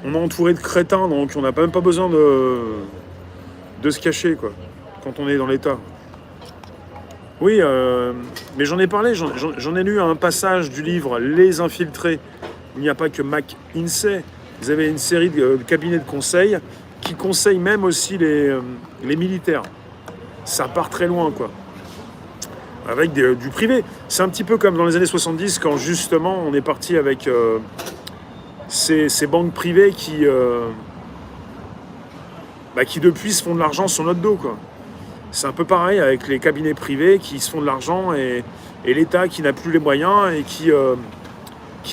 On est entouré de crétins, donc on n'a même pas besoin de se cacher, quoi, quand on est dans l'État. Oui, mais j'en ai parlé, j'en ai lu un passage du livre Les Infiltrés. Il n'y a pas que McKinsey. Vous avez une série de cabinets de conseil qui conseillent même aussi les militaires. Ça part très loin, quoi. Avec du privé. C'est un petit peu comme dans les années 70, quand justement on est parti avec ces banques privées qui depuis se font de l'argent sur notre dos, quoi. C'est un peu pareil avec les cabinets privés qui se font de l'argent et l'État qui n'a plus les moyens et qui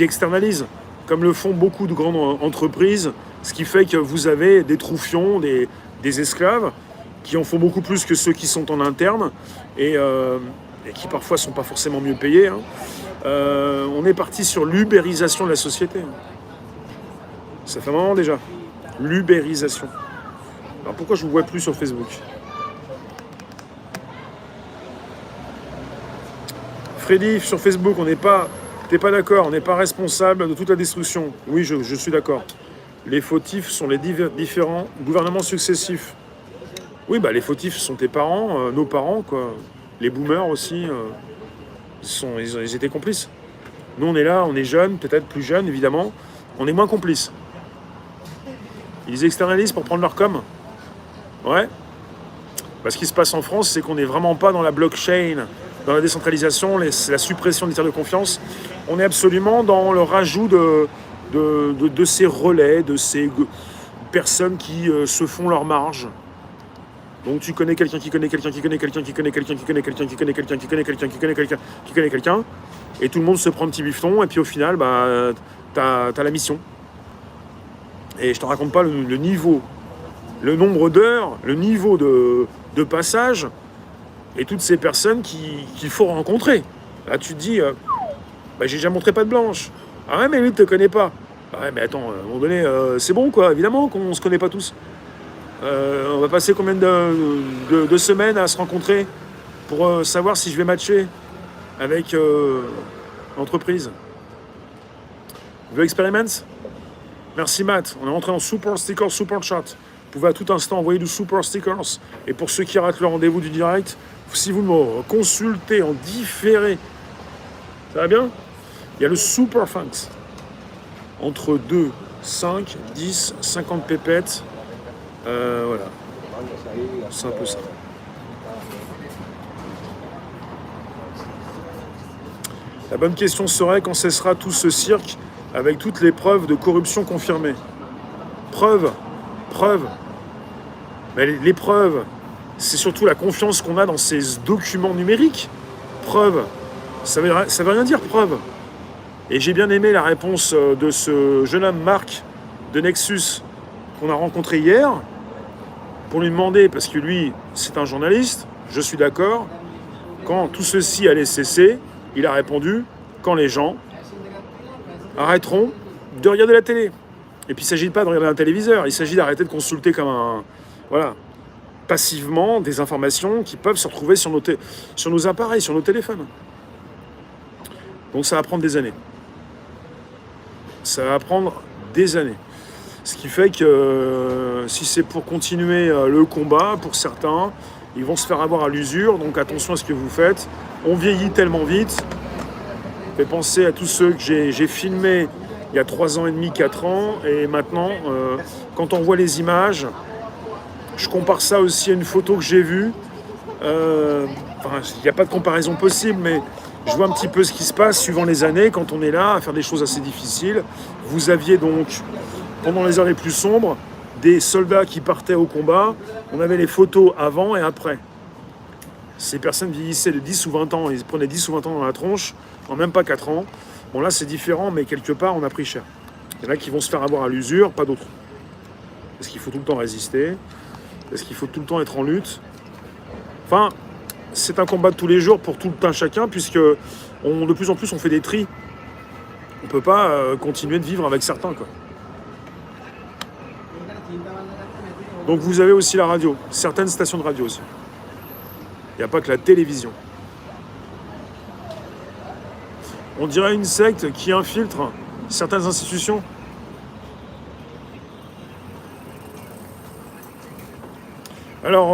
externalise, comme le font beaucoup de grandes entreprises, ce qui fait que vous avez des troufions, des esclaves, qui en font beaucoup plus que ceux qui sont en interne et qui parfois ne sont pas forcément mieux payés. Hein. On est parti sur l'ubérisation de la société. Ça fait un moment déjà. L'ubérisation. Alors pourquoi je ne vous vois plus sur Facebook ? Freddy, sur Facebook, t'es pas d'accord, on n'est pas responsable de toute la destruction. Oui, je suis d'accord. Les fautifs sont les différents gouvernements successifs. Oui, bah les fautifs sont tes parents, nos parents, quoi. Les boomers aussi, ils étaient complices. Nous, on est là, on est jeunes, peut-être plus jeunes, évidemment. On est moins complices. Ils externalisent pour prendre leur com. Ouais. Bah, ce qui se passe en France, c'est qu'on n'est vraiment pas dans la blockchain, dans la décentralisation, la suppression des tiers de confiance. On est absolument dans le rajout de ces relais, de ces personnes qui se font leur marge. Donc tu connais quelqu'un qui connaît quelqu'un qui connaît quelqu'un qui connaît quelqu'un qui connaît quelqu'un qui connaît quelqu'un qui connaît quelqu'un qui connaît quelqu'un qui connaît quelqu'un, et tout le monde se prend un petit bifton, et puis au final, bah, t'as la mission. Et je te raconte pas le niveau, le nombre d'heures, le niveau de passage, et toutes ces personnes qu'il faut rencontrer. Là, tu te dis, bah, j'ai déjà montré patte blanche. Ah ouais, mais lui, il te connaît pas. Ah ouais, mais attends, à un moment donné, c'est bon, quoi. Évidemment qu'on se connaît pas tous. On va passer combien de semaines à se rencontrer pour savoir si je vais matcher avec l'entreprise. The Experiments. Merci Matt. On est rentré en Super Sticker, Super Chat. Vous pouvez à tout instant envoyer du Super Stickers. Et pour ceux qui ratent le rendez-vous du direct, si vous me consultez en différé, ça va bien ? Il y a le Super Thanks. Entre 2, 5, 10, 50 pépettes. Voilà. C'est un peu ça. La bonne question serait quand cessera tout ce cirque avec toutes les preuves de corruption confirmées. Preuves. Mais les preuves, c'est surtout la confiance qu'on a dans ces documents numériques. Preuves. Ça veut rien dire, preuve. Et j'ai bien aimé la réponse de ce jeune homme Marc de Nexus qu'on a rencontré hier pour lui demander, parce que lui, c'est un journaliste, je suis d'accord, quand tout ceci allait cesser, il a répondu, quand les gens arrêteront de regarder la télé. Et puis il ne s'agit pas de regarder un téléviseur, il s'agit d'arrêter de consulter passivement des informations qui peuvent se retrouver sur nos appareils, sur nos téléphones. Donc ça va prendre des années. Ça va prendre des années. Ce qui fait que si c'est pour continuer le combat, pour certains, ils vont se faire avoir à l'usure. Donc attention à ce que vous faites. On vieillit tellement vite. Faites penser à tous ceux que j'ai filmés il y a 3 ans et demi, 4 ans. Et maintenant, quand on voit les images, je compare ça aussi à une photo que j'ai vue. Il n'y a pas de comparaison possible, mais je vois un petit peu ce qui se passe suivant les années, quand on est là à faire des choses assez difficiles. Vous aviez donc, pendant les heures les plus sombres, des soldats qui partaient au combat. On avait les photos avant et après. Ces personnes vieillissaient de 10 ou 20 ans, ils prenaient 10 ou 20 ans dans la tronche, en même pas 4 ans. Bon là c'est différent, mais quelque part on a pris cher. Il y en a qui vont se faire avoir à l'usure, pas d'autres. Parce qu'il faut tout le temps résister, parce qu'il faut tout le temps être en lutte. Enfin, c'est un combat de tous les jours pour tout un chacun, puisque de plus en plus on fait des tris. On ne peut pas continuer de vivre avec certains, quoi. Donc vous avez aussi la radio, certaines stations de radio aussi. Il n'y a pas que la télévision. On dirait une secte qui infiltre certaines institutions. Alors,